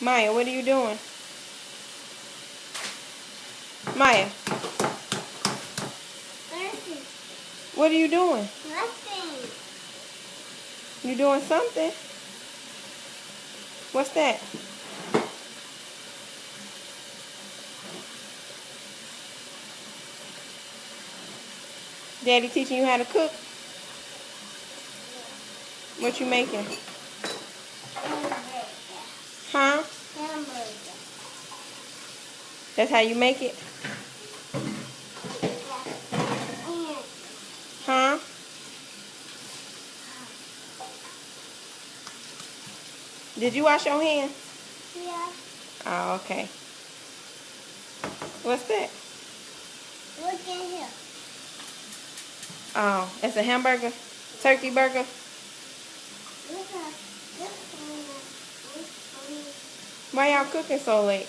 Maya, what are you doing? Maya, Nothing. what are you doing? Nothing. You doing something? What's that? Daddy teaching you how to cook? What you making? Hamburger. Huh? Hamburger. That's how you make it? Yeah. Huh? Did you wash your hands? Yeah. Oh, okay. What's that? Look at here. Oh, it's a hamburger? Turkey burger? Look at this one. Why y'all cooking so late?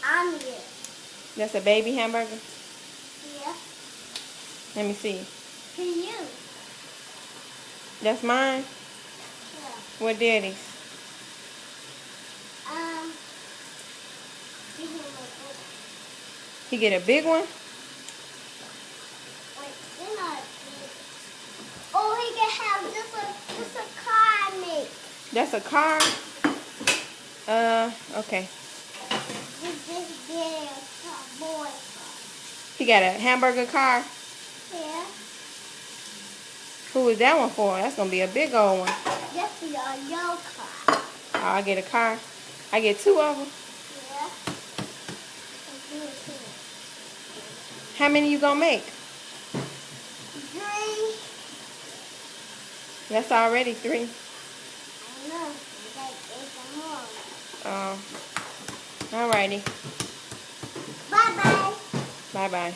I'm here. That's a baby hamburger? Yeah. Let me see. For you. That's mine? Yeah. What daddy's? Give me my book. He get a big one? Wait, you're not big. Oh, he can have this a car I make. That's a car? Okay. This big boy car. He got a hamburger car? Yeah. Who is that one for? That's gonna be a big old one. That's your car. Oh, I get a car. I get two of them. Yeah. How many you gonna make? 3. That's already 3. I know. I got 8 more. Alrighty. Bye-bye. Bye-bye.